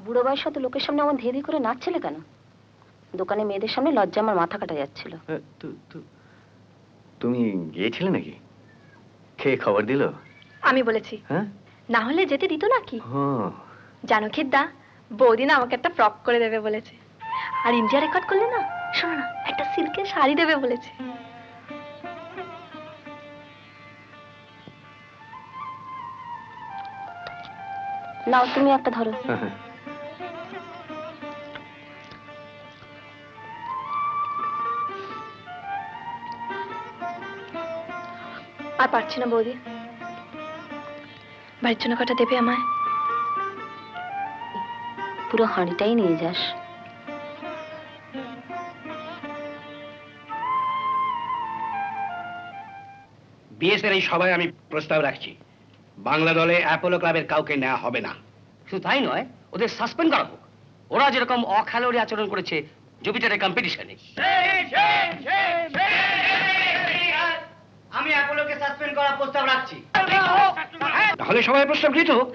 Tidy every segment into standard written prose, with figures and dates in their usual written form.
বুড়ো বয়স সাথে লোকের সামনে আমার ধেয়ে করে নাচছিলে কেন? দোকানে মেয়েদের সামনে লজ্জা আমার মাথা কাটা যাচ্ছিল। তুমি গিয়েছিলে নাকি? কে খবর দিল? আমি বলেছি। হ্যাঁ, না হলে যেতে দিত নাকি? হ্যাঁ। জানো খিদ্দা, বৌদিন আমাকে একটা ফ্রক করে দেবে বলেছে। আর ইন্ডিয়া রেকর্ড করলে না, শোনো না, একটা সিল্কের শাড়ি দেবে বলেছে। নাও তুমি একটা ধরো। আর পারছি না বৌদি, বাড়ির জন্য কটা দেবে আমায়? পুরো হাঁড়িটাই নিয়ে যাস। বিএসের এই সভায় আমি প্রস্তাব রাখছি, বাংলা দলে অ্যাপোলো ক্লাবের কাউকে নেওয়া হবে না। শুধু তাই নয়, ওদের সাসপেন্ড করা হোক। ওরা যেরকম অখেলোয়াড়ি আচরণ করেছে জুপিটারের কম্পিটিশনে। আমি অ্যাপোলোকে সাসপেন্ড করার প্রস্তাব রাখছি। তাহলে সবাই প্রস্তাব গৃহীত হোক।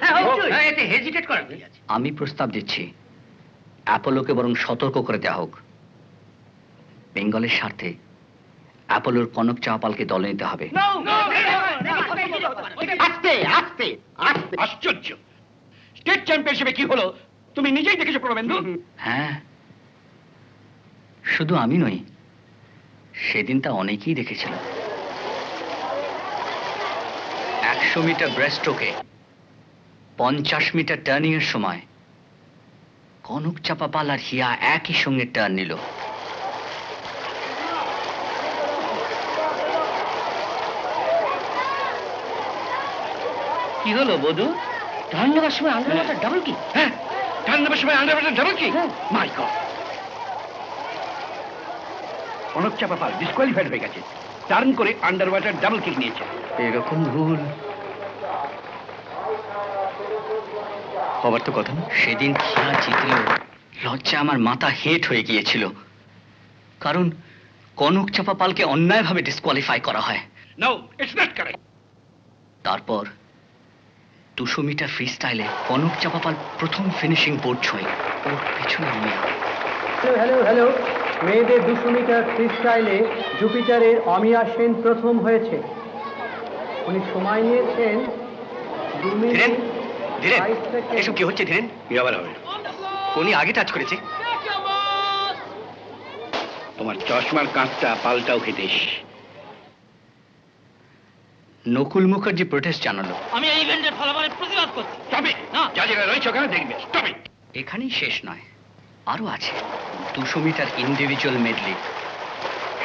এতে হেজিটেট করার কি আছে? আমি প্রস্তাব দিচ্ছি, অ্যাপোলোকে বরং সতর্ক করে দেওয়া হোক। বেঙ্গলের স্বার্থে অ্যাপোলোর কনক চাওয়াপালকে দলে নিতে হবে। আস্তে আস্তে আস্তে। আশ্চর্য, স্টেট চ্যাম্পিয়নশিপে কি হলো তুমি নিজেই দেখেছো প্রবেন্দু। হ্যাঁ, শুধু আমি নই, সেদিন তা অনেকেই দেখেছিল। 100 মিটার ব্রেস্টস্ট্রোকে 50 মিটার টার্নিং এর সময় কনক চাপাপাল আর হিয়া একই সঙ্গে টার্ন নিল। কি হলো বধু? টার্ন নেওয়ার সময় আন্ডারওয়াটার ডাবল কি? হ্যাঁ, টার্ন নেবার সময় আন্ডারওয়াটার ডাবল কি? মাই গড! কনক চাপাপাল ডিসকোয়ালিফাইড হয়ে গেছে, টার্ন করে আন্ডারওয়াটার ডাবল কিক নিয়েছে। এরকম ভুল হবার তো কথা না। সেদিন খেলা জিতলেও লজ্জা আমার মাথা হেট হয়ে গিয়েছিল, কারণ কনক চাপাপালকে অন্যায়ভাবে ডিসকোয়ালিফাই করা হয়। No, it's not correct. তারপর 200 মিটার ফ্রি স্টাইলে কনক চাপাপাল প্রথম ফিনিশিং বোর্ড ছোঁয়, ওর পেছনে অমিয়া। হ্যালো হ্যালো, মেয়েদের 200 মিটার ফ্রি স্টাইলে জুপিটারের অমিয়া সেন প্রথম হয়েছে। উনি সময় নিয়েছেন 2 মিনিট। ধীরেন, এসব কি হচ্ছে? ধীরেন, কি আবার হবে? কোনি আগে টাচ করেছে। তোমার চশমার কাঁচটা পাল্টাও খেতেস। নকুল মুখার্জি প্রোটেস্ট জানালো। আমি এই ইভেন্টের ফলাফলের প্রতিবাদ করছি। তবে যা যেটা রয়েছে ওখানে দেখবে। তবে এখানেই শেষ নয়, আরো আছে 200 মিটার ইন্ডিভিজুয়াল মেডলি।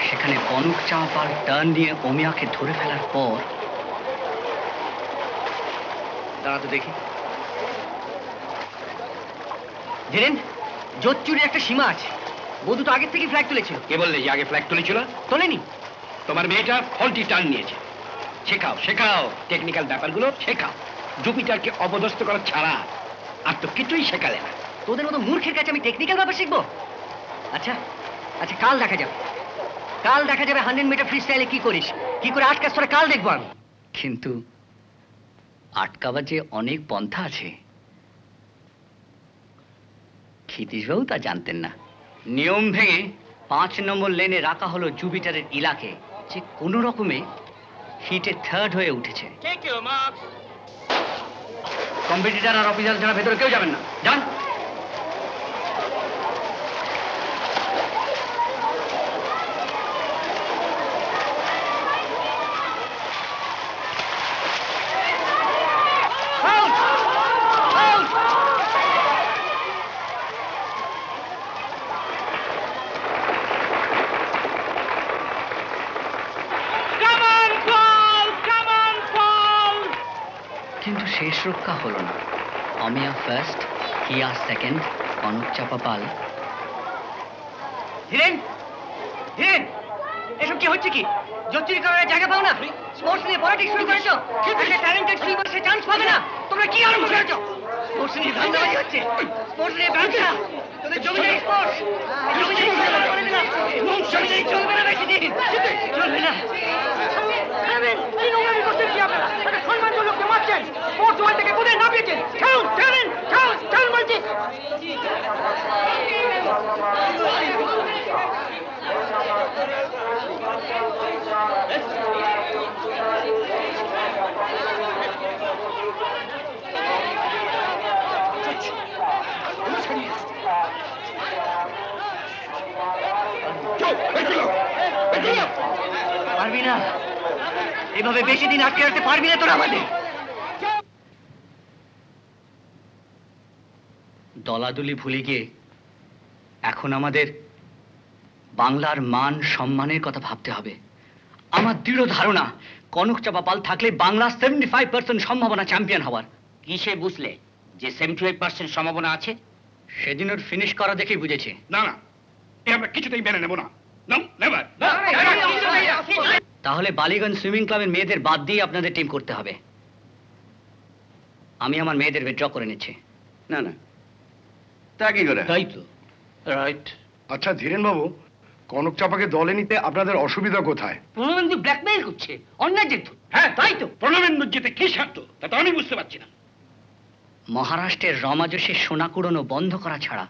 সেখানে কনক চাপাপাল টার্ন নিয়ে অমিয়াকে ধরে ফেলার পর, দাঁড়াতে দেখি। ধীরেন, জোর চুরির একটা সীমা আছে। বধু তো আগের থেকে ফ্ল্যাগ তুলেছিল। কে বললে যে আগে ফ্ল্যাগ তুলেছিল? তোলেনি। তোমার মেয়েটা ফল্টি টার্ন নিয়েছে। শেখাও শেখাও, টেকনিক্যাল ব্যাপারগুলো শেখাও। জুপিটারকে অপদস্থ করা ছাড়া আর তো কিছুই শেখালে না। তোদের মতো মূর্খের কাছে আমি টেকনিক্যাল ব্যাপার শিখবো? আচ্ছা আচ্ছা, কাল দেখা যাবে। কাল দেখা যাবে 100 মিটার ফ্রি স্টাইলে কি করিস, কি করে আটকাস তোরা কাল দেখবো আমি। কিন্তু আটকাবার যে অনেক পন্থা আছে, ক্ষিতীশবাবু তা জানতেন না। নিয়ম ভেঙে 5 নম্বর লেনে রাখা হলো জুপিটারের ইলাকে, যে কোনো রকমে হিটে থার্ড হয়ে উঠেছে। কম্পিটিটর আর অফিসার ছাড়া ভেতরে কেউ যাবেন না, যান। কিন্তু শেষ রক্ষা হলো না। অমিয়া ফার্স্ট, হিয়া সেকেন্ড, কনক চাপাপাল। ধীরেন, ধীরেন, এসব কি হচ্ছে? কি জোচ্চুরি করার জায়গা পাও না? স্পোর্টস নিয়ে পলিটিক্স শুরু করেছো? একটা ট্যালেন্টেড সুইমার সে চান্স পাবে না। তোমরা কি আরম্ভ করেছো? স্পোর্টস নিয়ে ধান্দাবাজি হচ্ছে, স্পোর্টস নিয়ে ব্যবসা। তোদের জমি নেই স্পোর্টস, জমি নেই চলবে না বেশি দিন, চলবে না। সম্মানজনককে মারছেন, স্পোর্টস ওয়ার্ল্ড থেকে কোথায় নামিয়েছেন? খেলুন, খেলুন, খেলুন, খেলুন বলছি। পারবি না, এভাবে বেশি দিন আটকে রাখতে পারবি না তোরা আমাদের। দলাদলি ভুলে গিয়ে এখন আমাদের বাংলার মান সম্মানের কথা ভাবতে হবে। আমার দৃঢ় ধারণা কনক চাপা পাল থাকলে বাংলা 75% সম্ভাবনা চ্যাম্পিয়ন হওয়ার। কিসে বুঝলে যে 75% সম্ভাবনা আছে? সেদিন ওর ফিনিশ করা দেখেই বুঝেছি। না না, এ আমরা কিছুতেই মেনে নেব না। No never. তাহলে বালিগঞ্জ সুইমিং ক্লাবের মেয়েদের বাদ দিয়ে আপনাদের টিম করতে হবে। আমি আমার মেয়েদের উইথড্র করে নিচ্ছি। না না, তা কি করে? তাই তো। রাইট। আচ্ছা ধীরেন বাবু, কনক চাপাকে দলে নিতে আপনাদের অসুবিধা কোথায়? প্রণবেন্দু ব্ল্যাকমেইল করছে, অন্যায় যেহেতু। হ্যাঁ তাই তো, প্রণবেন্দুর যেতে কি স্বার্থ তা তো আমি বুঝতে পারছি না। মহারাষ্ট্রের রমাজসের সোনা কুড়োনো বন্ধ করা ছাড়া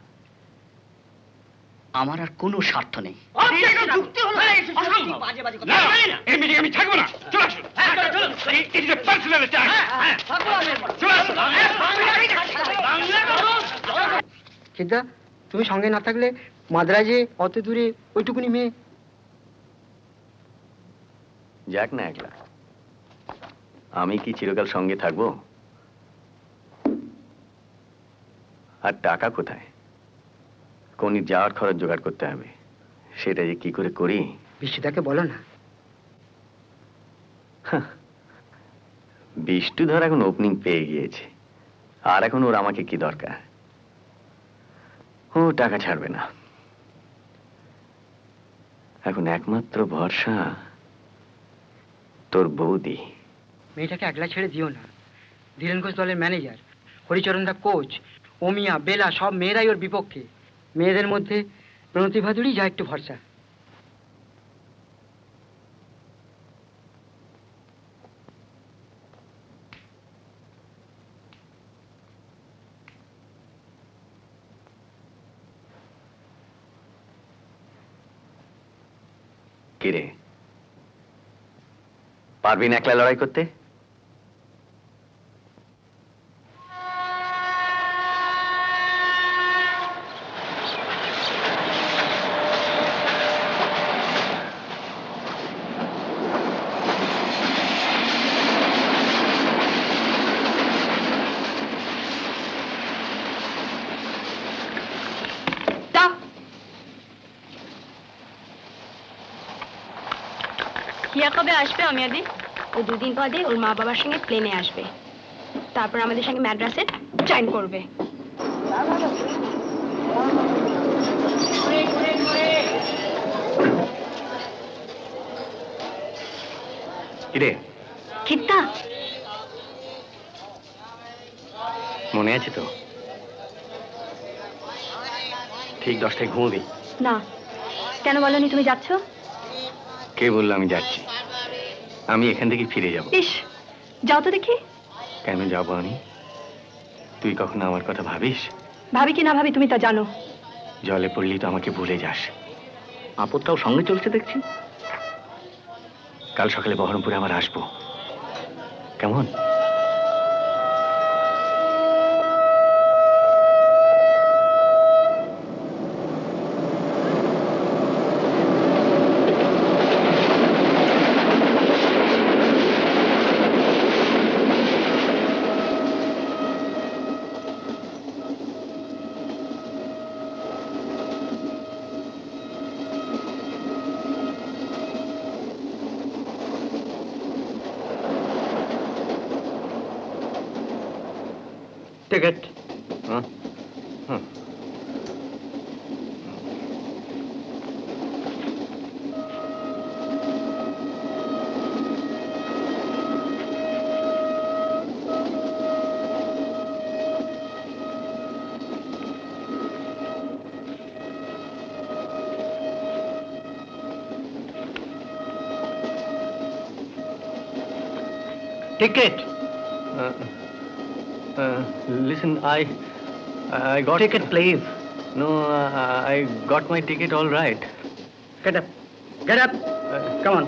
আমার আর কোনো স্বার্থ নেই। না, এই মিটিং আমি থাকবো না। চলে আসুন। It is a personal attack. চলে আসুন। চিন্তা, তুমি সঙ্গে না থাকলে মাদ্রাজে অত দূরে ওইটুকুনি মেয়ে। যাক না একলা, আমি কি চিরকাল সঙ্গে থাকবো? আর টাকা কোথায়? কোনি যাওয়ার খরচ জোগাড় করতে হবে, সেটা যে কি করে করি। বিশুদাকে বলো না। বিষ্টু ধর এখন ওপেনিং পেয়ে গিয়েছে, আর এখন ওর আমাকে কি দরকার? ও টাকা ছাড়বে না। এখন একমাত্র ভরসা তোর বৌদি। মেয়েটাকে একলা ছেড়ে দিও না। ধীরেন ঘোষ দলের ম্যানেজার, হরিচরণ দা কোচ, ওমিয়া, বেলা সব মেয়েরাই ওর বিপক্ষে। মেয়েদের মধ্যে প্রণতি ভাদুরী যা একটু ভরসা। কিরে, পারবি না একলা লড়াই করতে? হিয়া কবে আসবে অমিয়াদি? ও দুদিন বাদে ওর মা বাবার সঙ্গে প্লেনে আসবে, তারপর আমাদের সঙ্গে ম্যাড্রাসে জয়েন করবে। কিরে, খিত্তা, মনে আছে তো? ঠিক 10টায় ঘুমবি। না কেন বলনি তুমি যাচ্ছ? কে বললো আমি যাচ্ছি? আমি এখান থেকে ফিরে যাব। ইস, যাও তো দেখি। কেন যাবো আমি? তুই কখনো আমার কথা ভাবিস? ভাবি কি না ভাবি তুমি তা জানো। জলে পড়লি তো আমাকে ভুলে যাস। আপদটাও সঙ্গে চলছে দেখছি। কাল সকালে বহরমপুরে আমার আসবো, কেমন? টিকিট। হ্যাঁ, হ্যাঁ। Ticket. Listen, I got Ticket, please. No, I got my ticket all right. Get up. Get up. Come on.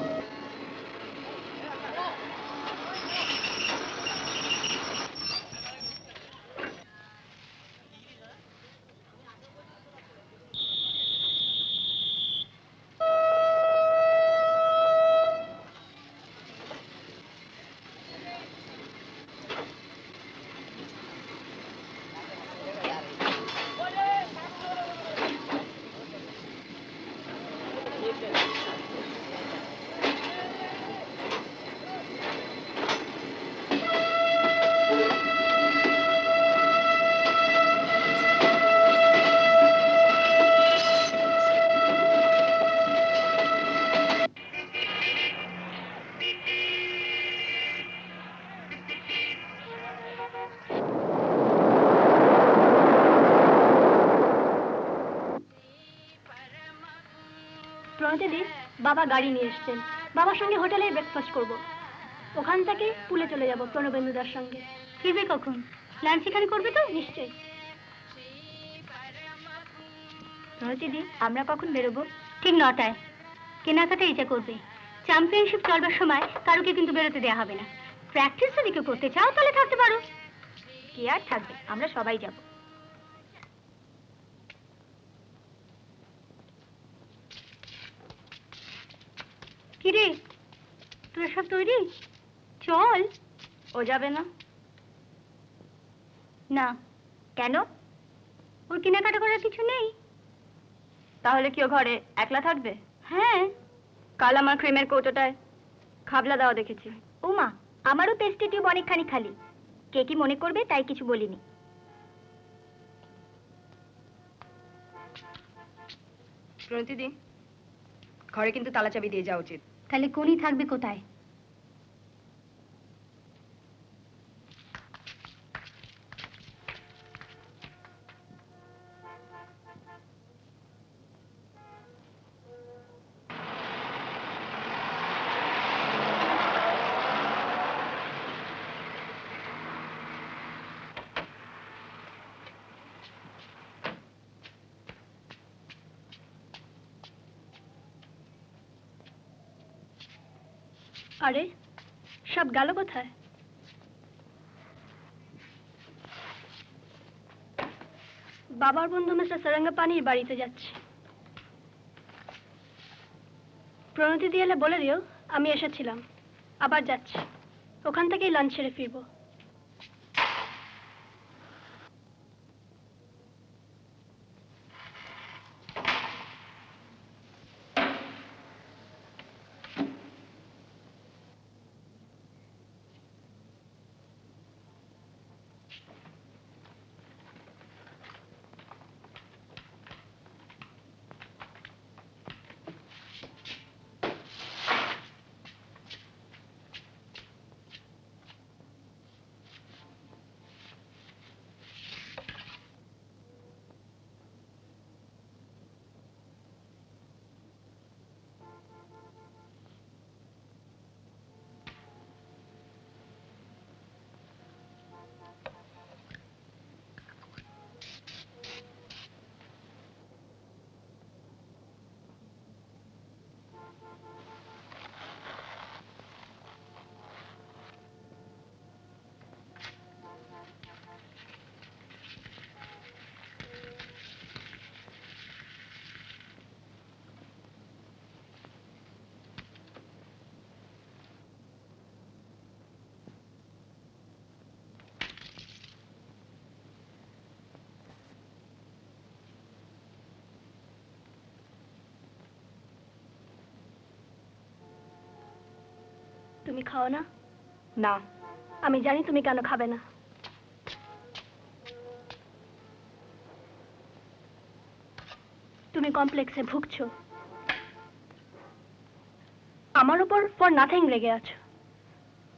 প্রণতিদি, বাবা গাড়ি নিয়ে এসছেন। বাবার সঙ্গে হোটেলে ব্রেকফাস্ট করব। ওখান থেকে পুলে চলে যাব প্রণবেন্দুদার সঙ্গে। ফিরবে কখন? লাঞ্চ এখানে করবে তো? নিশ্চয়ই। প্রণতিদি, আমরা কখন বেরোবো? ঠিক 9টায়। কেনাকাটা এটা করবে। চ্যাম্পিয়নশিপ চলবার সময় কারোকে কিন্তু বেরোতে দেওয়া হবে না। প্র্যাকটিস যদি কেউ করতে চাও তাহলে থাকতে পারো। কে আর থাকবে, আমরা সবাই যাব। কিরে, তোরা সব তৈরি? চল। ও যাবে না? না। কেন? ওর কেনাকাটা করার কিছু নেই। তাহলে কি ও ঘরে একলা থাকবে? হ্যাঁ। কাল আমার ক্রিমের কৌটোটায় খাবলা দেওয়া দেখেছি। ওমা, আমারও পেস্ট্রি টিউব অনেকখানি খালি। কে কি মনে করবে তাই কিছু বলিনি। প্রণতিদি, ঘরে কিন্তু তালা চাবি দিয়ে যাওয়া উচিত। তাহলে কোনি থাকবে কোথায়? আরে, সব গেল কোথায়? বাবার বন্ধু মিস্টার সারাঙ্গাপানির বাড়িতে যাচ্ছে। প্রণতি দিয়ে এলে বলে দিও আমি এসেছিলাম, আবার যাচ্ছি। ওখান থেকেই লাঞ্চ সেরে ফিরবো। তুমি খাও না? না, আমি জানি তুমি কেন খাবে না। তুমি কমপ্লেক্সে ভুগছো, আমার উপর ফর নাথিং রেগে আছো।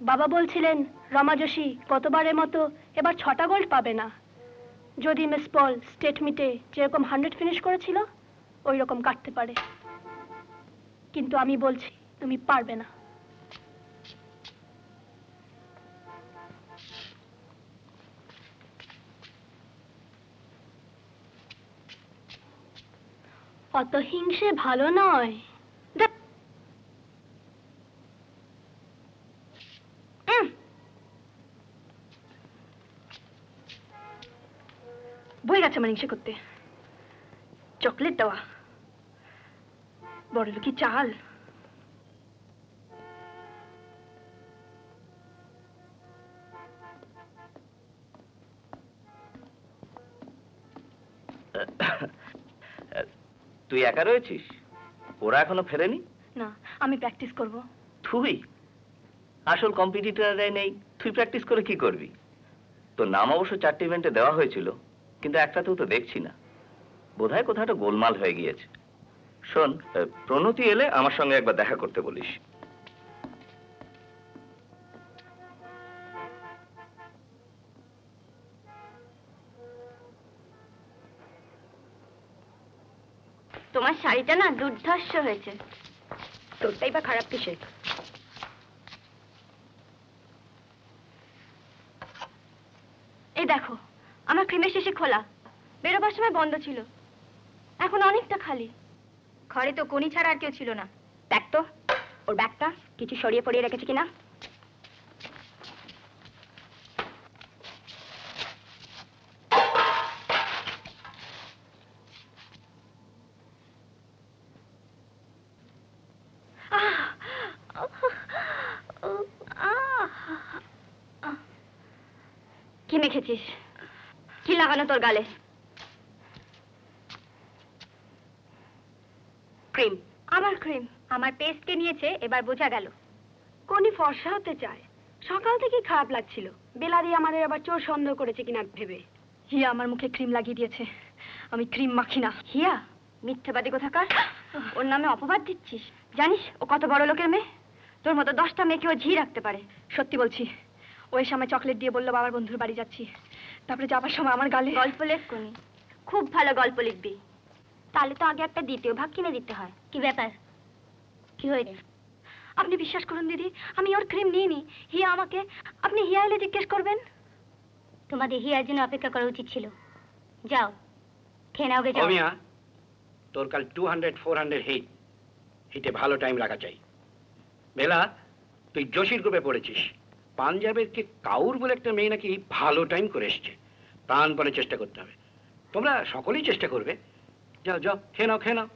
বাবা বলছিলেন রমা যোশী গতবারের মতো এবার 6টা গোল্ড পাবে না। যদি মিস পল স্টেট মিটে যেরকম 100 ফিনিশ করেছিল ওই রকম কাটতে পারে, কিন্তু আমি বলছি তুমি পারবে না। অত হিংসে ভালো নয়। বই গেছে আমার হিংসে করতে। চকলেট দেওয়া, বড় লোকি চাল। তুই একা রয়েছিস? ওরা এখনো ফেরেনি? না, আমি প্র্যাকটিস করব। তুই আসল কম্পিটিটররাই নেই, তুই প্র্যাকটিস করে কি করবি? তোর নাম অবশ্য 4টে ইভেন্টে দেওয়া হয়েছিল, কিন্তু একটাতেও তো দেখছি না। বোধহয় কোথাও একটা গোলমাল হয়ে গিয়েছে। শোন, প্রণতি এলে আমার সঙ্গে একবার দেখা করতে বলিস। তোমার শাড়িটা না দুর্ধর্ষ হয়েছে। তোরটাই বা খারাপ কিসে? এই দেখো, আমার ক্রিমের শেষে খোলা, বেরোবার সময় বন্ধ ছিল, এখন অনেকটা খালি। ঘরে তো কোনি ছাড়া আর কেউ ছিল না। দেখ তো ওর ব্যাগটা কিছু সরিয়ে পড়িয়ে রেখেছে কিনা। কি মেখেছিস? কি লাগানো তোর গালে? ক্রিম। আমার ক্রিম? আমার পেস্টকে নিয়েছে, এবার বোঝা গেল। কোনি ফর্সা হতে চায়। সকাল থেকে খারাপ লাগছিল, বেলারি আমাদের আবার চোর সন্দেহ করেছে কিনা ভেবে। হিয়া আমার মুখে ক্রিম লাগিয়ে দিয়েছে। আমি ক্রিম মাখি না। হিয়া মিথ্যেবাদী কোথাকার, ওর নামে অপবাদ দিচ্ছিস? জানিস ও কত বড় লোকের মেয়ে? তোর মতো 10টা মেয়েকে ও ঝি রাখতে পারে। সত্যি বলছি, ওই সময় চকলেট দিয়ে বললো বাবার বন্ধুর বাড়ি যাচ্ছি, তারপরে যাবার সময় আমার গালে। গল্প লেখ কোনি, খুব ভালো গল্প লিখবি। তাহলে তো আগে একটা দ্বিতীয় ভাগ কিনে দিতে হয়। কি ব্যাপার, কি হয়েছে? আপনি বিশ্বাস করুন দিদি, আমি ওর ক্রিম নিইনি। হিয়া আমাকে, আপনি হিয়া এলে জিজ্ঞেস করবেন। তোমাদের হিয়ার জন্য অপেক্ষা করা উচিত ছিল। যাও খেয়ে নাও গে, যাও। অমিয়া, তোর কাল 200-400 হিটে ভালো টাইম রাখা চাই। বেলা, তুই জোশীর গ্রুপে পড়েছিস। পাঞ্জাবের কে কাউর বলে একটা মেয়ে নাকি ভালো টাইম করে এসছে। প্রাণপণে চেষ্টা করতে হবে। তোমরা সকলেই চেষ্টা করবে। যাও যাও, খেয়ে নাও খেয়ে নাও।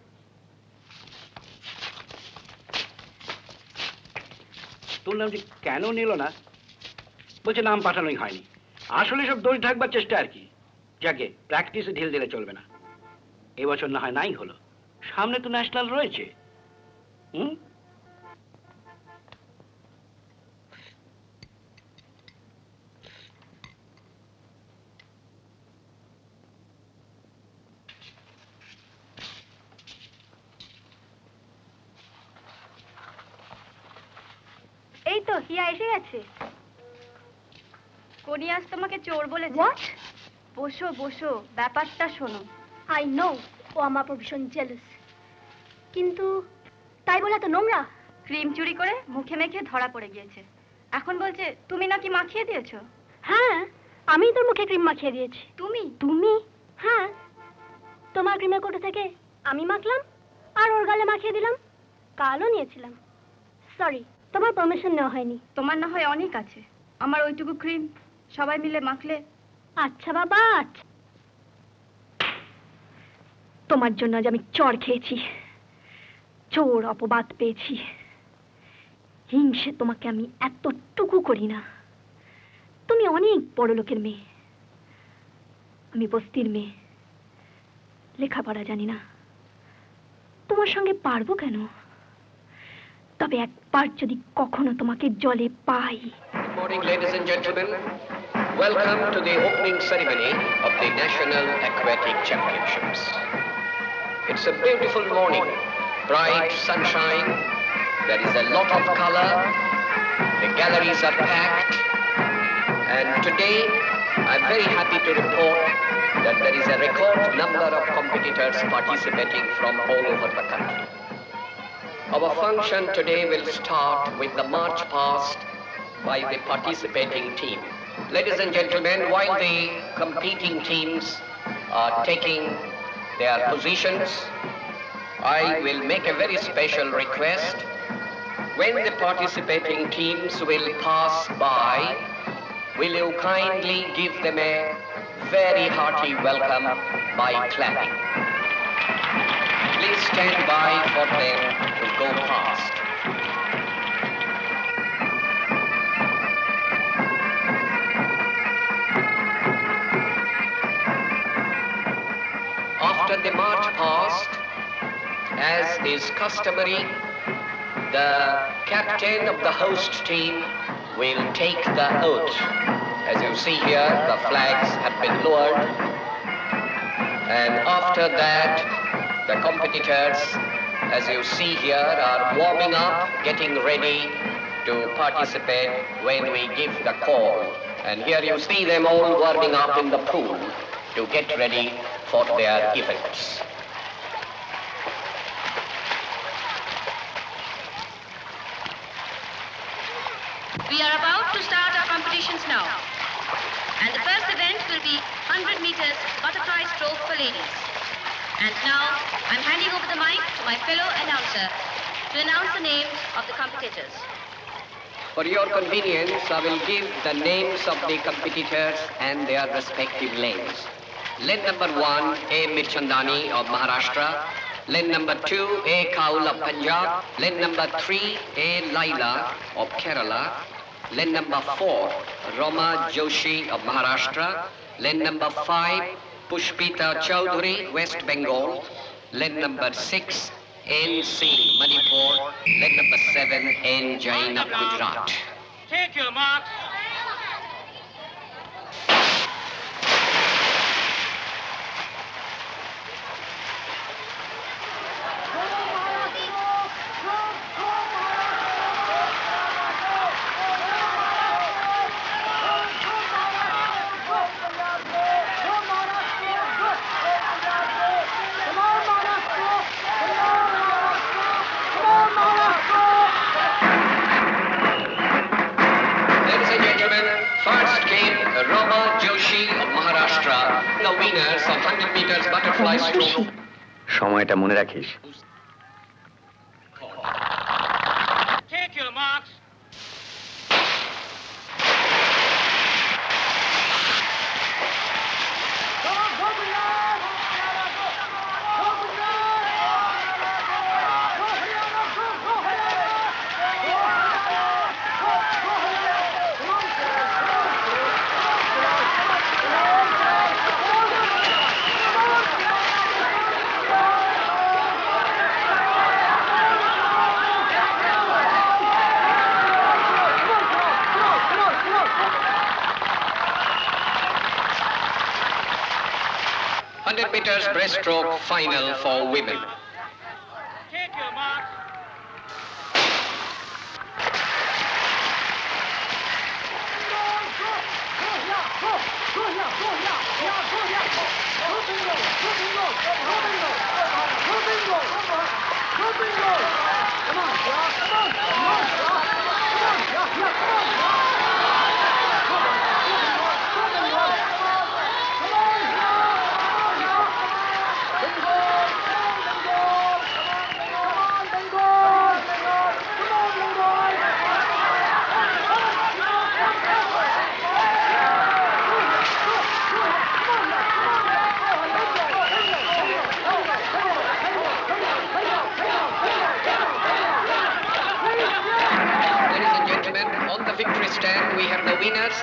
তোর নাম যে কেন নিল না, বলছে নাম পাঠানোই হয়নি। আসলে সব দোষ ঢাকবার চেষ্টা আর কি। যাকে প্র্যাকটিসে ঢিল দিলে চলবে না। এবছর না হয় নাই হলো, সামনে তো ন্যাশনাল রয়েছে। হুম, এই তো হিয়া এসে গেছে। কোনি আজ তোমাকে চোর বলেছে। বসো বসো, ব্যাপারটা শোনো। আই নো ও আমার উপর ভীষণ জেলাস, কিন্তু তাই বলে তো নোংরা। ক্রিম চুরি করে মুখে মেখে ধরা পড়ে গিয়েছে। এখন বলছে তুমি নাকি মাখিয়ে দিয়েছো। হ্যাঁ, আমি তোর মুখে ক্রিম মাখিয়ে দিয়েছি। তুমি? তুমি? হ্যাঁ, তোমার ক্রিমের কোটো থেকে আমি মাখলাম আর ওর গালে মাখিয়ে দিলাম। কালও নিয়েছিলাম। সরি, তোমার পারমিশন নেওয়া হয়নি। তোমার না হয় অনেক আছে, আমার ওইটুকু ক্রিম সবাই মিলে মাখলে। আচ্ছা বাবা, আচ্ছা। তোমার জন্য আজ আমি চড় খেয়েছি, চোর অপবাদ পেয়েছি। হিংসে তোমাকে আমি এতটুকু করি না। তুমি অনেক বড় লোকের মেয়ে, আমি বস্তির মেয়ে, লেখাপড়া জানি না। তোমার সঙ্গে পারবো কেন? তবে একবার যদি কখনো তোমাকে জলে পাই। Good morning, ladies and gentlemen. Welcome to the opening ceremony of the National Aquatic Championships. It's a beautiful morning, bright sunshine. There is a lot of color. The galleries are packed. And today, I'm very happy to report that there is a record number of competitors participating from all over the country. Our function today will start with the march past by the participating team. Ladies and gentlemen, while the competing teams are taking their positions, I will make a very special request. When the participating teams will pass by, will you kindly give them a very hearty welcome by clapping? Please stand by for them to go past. After the march past, as is customary, the captain of the host team will take the oath. As you see here, the flags have been lowered. And after that, the competitors, as you see here, are warming up, getting ready to participate when we give the call. And here you see them all warming up in the pool to get ready for their events. We are about to start our competitions now. And the first event will be 100 meters butterfly stroke for ladies. And now, I'm handing over the mic to my fellow announcer to announce the names of the competitors. For your convenience, I will give the names of the competitors and their respective lanes. Lane number 1, A. Mirchandani of Maharashtra. Lane number 2, A. Kaul of Punjab. Lane number 3, A. Laila of Kerala. Lane number 4, Roma Joshi of Maharashtra. Lane number 5, Pushpita Chowdhury, West Bengal. Lane number 6, N.C. Manipur. Lane number 7, N. Jain of Gujarat. Take your marks. Ladies and gentlemen, first came Roma Joshi of Maharashtra, the winners of 100 meters butterfly stroke. সময়টা মনে রাখিস। Take your marks. Meters breaststroke final for women. Take your marks.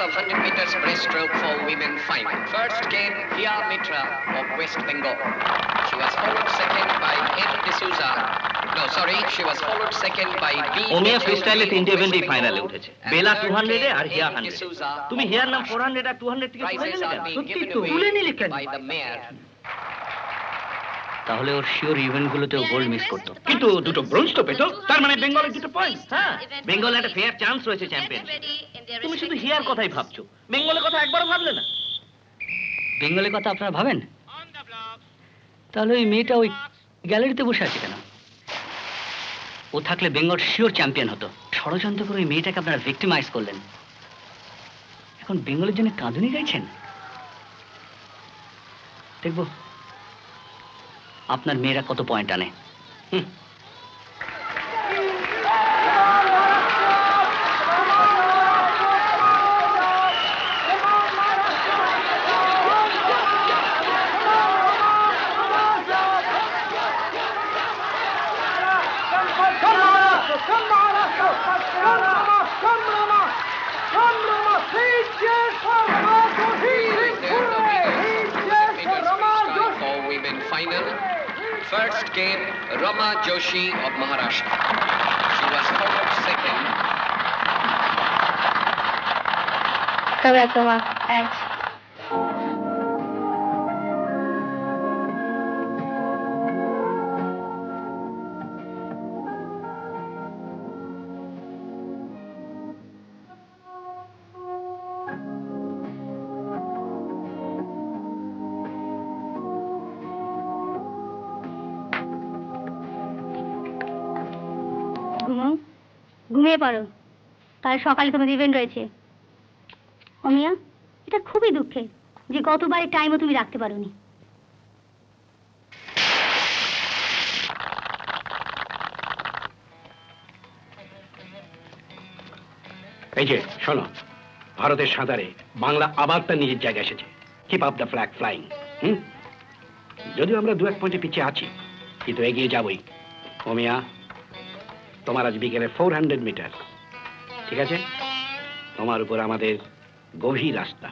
of 100 meters breaststroke for women final. First came Hiya Mitra of West Bengal. She was followed second by N. D'Souza. No, sorry, she was followed second by B. ওমিয়া ফ্রিস্টাইলে তিনটে ইভেন্টই ফাইনালে উঠেছে, বেলা 200 এ আর হিয়া 100। তুমি here নাম 400 আর 200 থেকে তুলে নিলে কেন? সত্যি তো তুলে নিলে কেন? তাহলে ওর শিওর ইভেন্টগুলোতেও গোল্ড মিস করতো। কিন্তু দুটো ব্রোঞ্জ তো পেতো, তার মানে বেঙ্গলের দুটো পয়েন্ট। হ্যাঁ, বেঙ্গলে একটা ফেয়ার চান্স রয়েছে চ্যাম্পিয়ন। তুমি শুধু হিয়ার কথাই ভাবছো, বেঙ্গলের কথা একবারও ভাবলে না। বেঙ্গলের কথা আপনারা ভাবেন? তাহলে ওই মেয়েটা ওই গ্যালারিতে বসে আছে কেন? ও থাকলে বেঙ্গল শিওর চ্যাম্পিয়ন হতো। ষড়যন্ত্র করে ওই মেয়েটাকে আপনারা ভিক্টিমাইজ করলেন। এখন বেঙ্গলের জন্য কাঁদুনি গাইছেন? দেখবো আপনার মেয়েরা কত পয়েন্ট আনে। For women final. First game, Rama Joshi of Maharashtra. She was scored second. Correct, Rama. Thanks. ঘুমাও, ঘুমিয়ে পড়ো, কাল সকালে তোমার ইভেন্ট রয়েছে। অমিয়া, এটা খুবই দুঃখের যে গতবারের টাইমও তুমি রাখতে পারোনি। এই যে শোনো, ভারতের সাঁতারে বাংলা আবার তার নিজের জায়গায় এসেছে। Keep up the flag flying. যদিও আমরা 2-1 পয়েন্টে পিছিয়ে আছি, কিন্তু এগিয়ে যাবই। অমিয়া, তোমার আজ বিকেলে 400 মিটার, ঠিক আছে? তোমার উপর আমাদের গভীর আস্থা।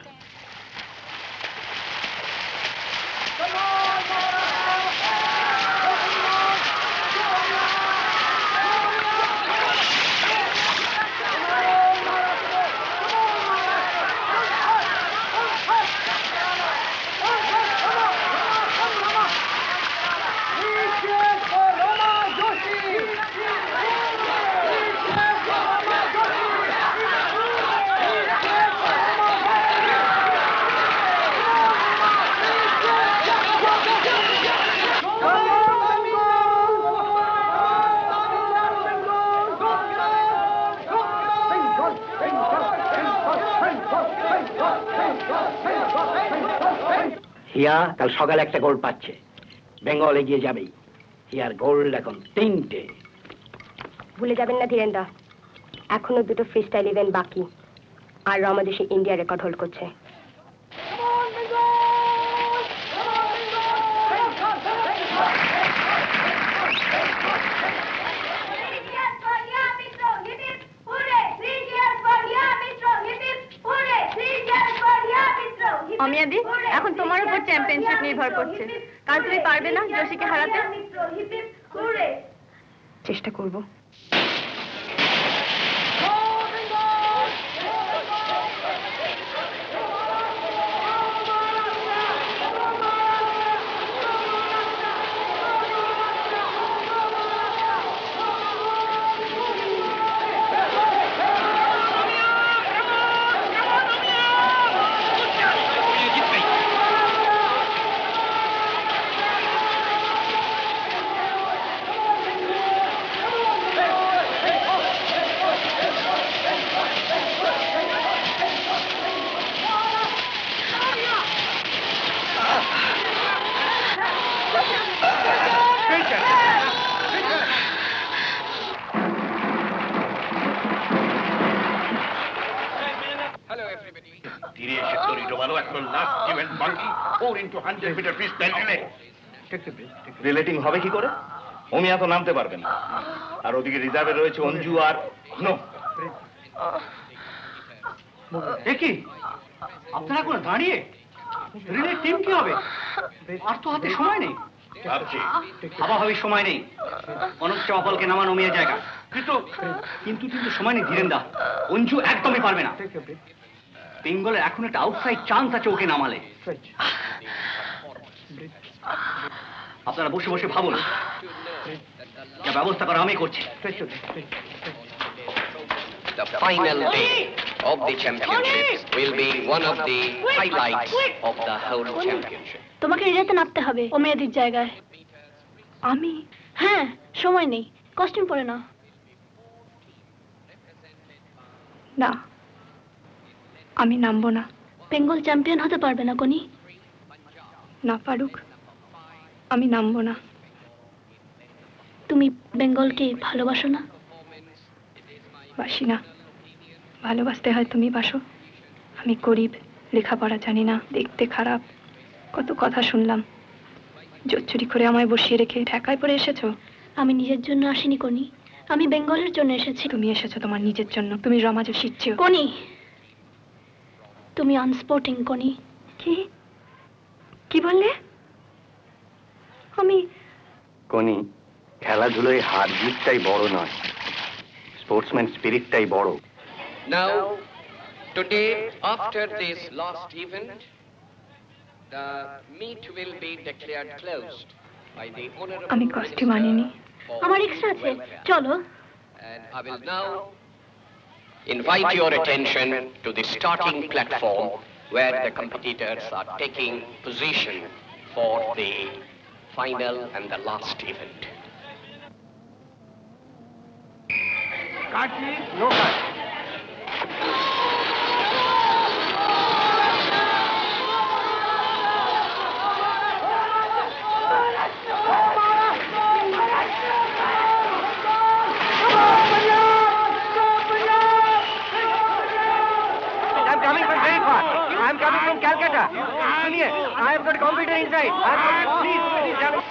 হিয়া কাল সকালে একটা গোল্ড পাচ্ছে, বেঙ্গল এগিয়ে যাবেই। হিয়ার গোল্ড এখন 3টে। ভুলে যাবেন না ধীরেন্দা, এখনো 2টো ফ্রি স্টাইল ইভেন্ট বাকি, আর রমা দেশে ইন্ডিয়া রেকর্ড হোল্ড করছে। অমিয়াদি, এখন তোমার উপর চ্যাম্পিয়নশিপ নির্ভর করছে। কাল তুমি পারবে না জোশীকে হারাতে? চেষ্টা করব। রিলেটিং হবে কি করে? অমিয়া তো নামতে পারবে না, আর ওদিকে রিজার্ভে রয়েছে অঞ্জু আর নো। কি আপনারা কোনো দাঁড়িয়ে রিলে টিম কি হবে? আর তো হাতে সময় নেই। হাবাহাবির সময় নেই। অনুপ চপালকে নামান অমিয়া জায়গা। কিন্তু কিন্তু কিন্তু সময় নেই ধীরেন্দা। অঞ্জু একদমই পারবে না। বেঙ্গলের এখন একটা আউটসাইড চান্স আছে ওকে নামালে। আপনারা বসে বসে ভাবুন, যা ব্যবস্থা করা আমি করছি। The final day of the championship will be one of the highlights of the whole championship. তোমাকে রিলেতে নামতে হবে অমিয়াদির জায়গায়। আমি? হ্যাঁ, সময় নেই, কস্টিউম পরে না। না, আমি নামবো না। বেঙ্গল চ্যাম্পিয়ন হতে পারবে না কোনি? না পারুক, আমি নামবো না। তুমি বেঙ্গলকে ভালোবাসো না? বাসি না, ভালোবাসতে হয় তুমি বাসো। আমি গরিব, লেখাপড়া জানি না, দেখতে খারাপ, কত কথা শুনলাম। জোচ্চুরি করে আমায় বসিয়ে রেখে ঢাকায় পড়ে এসেছো। আমি নিজের জন্য আসিনি কনি, আমি বেঙ্গলের জন্য এসেছি। তুমি এসেছো তোমার নিজের জন্য, তুমি রমা যোশীর চেয়েও। কনি, তুমি আনস্পোর্টিং কনি। কি কি বললে? আমি কোনি, খেলাধুলোয় হার জিতটাই বড় নয়, স্পোর্টসম্যান স্পিরিটটাই বড়। Now, today, after this last event, the meet will be declared closed by the Honorable আমি কস্টিউম আনিনি, আমার এক্সট্রা আছে, চলো। And I will now invite your attention to the starting platform where the competitors are taking position for the final and the last event. No cut. I'm coming from very far. I'm coming from Calcutta. Suniye, I have got a computer inside. Please, Jamie.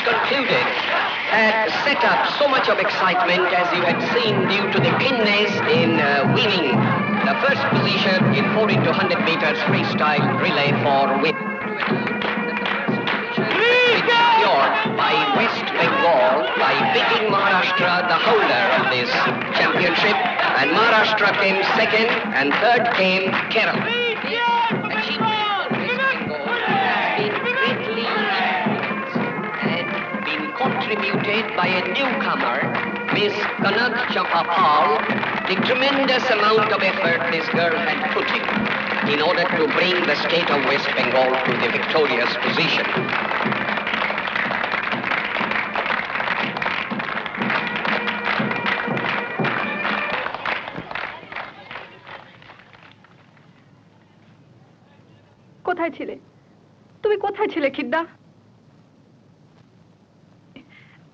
concluded had set up so much of excitement, as you had seen, due to the keenness in winning the first position in 4 into 100 meters freestyle relay for women. Secured by West Bengal by beating Maharashtra, the holder of this championship, and Maharashtra came second, and third came Kerala. The achievement of West Bengal has been greatly influenced and been contributed by a newcomer, Miss Kanak Chapapal. The tremendous amount of effort this girl had put in order to bring the state of West Bengal to the victorious position. কোথায় ছিলে তুমি? কোথায় ছিলে খিদ্দা?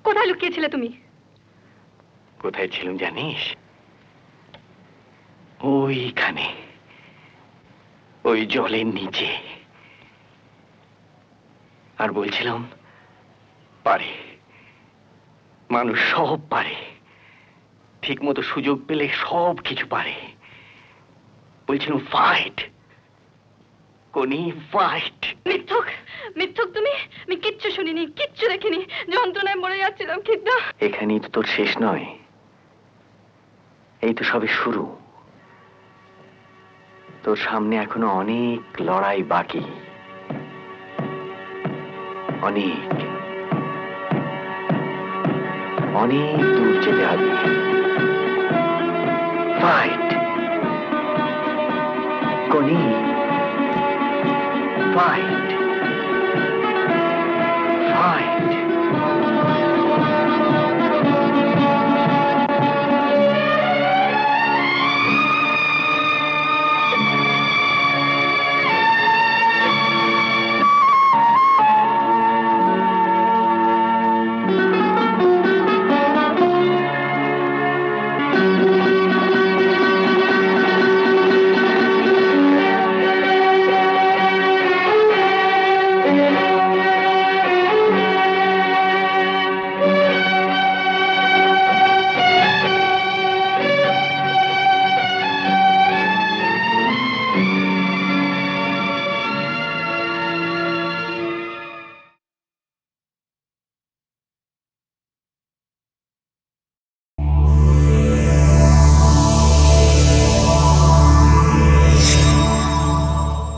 কোথায় লুকিয়েছিলে তুমি? কোথায় ছিলাম জানিস? ওইখানে, ওই জলের নিচে। আর বলছিলাম পারে, মানুষ সব পারে, ঠিক মতো সুযোগ পেলে সব কিছু পারে। বলছিলাম ফাইট কোনি, ফাইট। মিথ্যুক, মিথ্যুক তুমি! আমি কিচ্ছু শুনিনি, কিচ্ছু দেখিনি, যন্ত্রণায় মরে যাচ্ছিলাম খিদ্দা। এখানেই তো তোর শেষ নয়, এই তো সবে শুরু। তোর সামনে এখনো অনেক লড়াই বাকি, অনেক অনেক দূর যেতে হবে। ফাইট কোনি, ফাইট, ফাইট।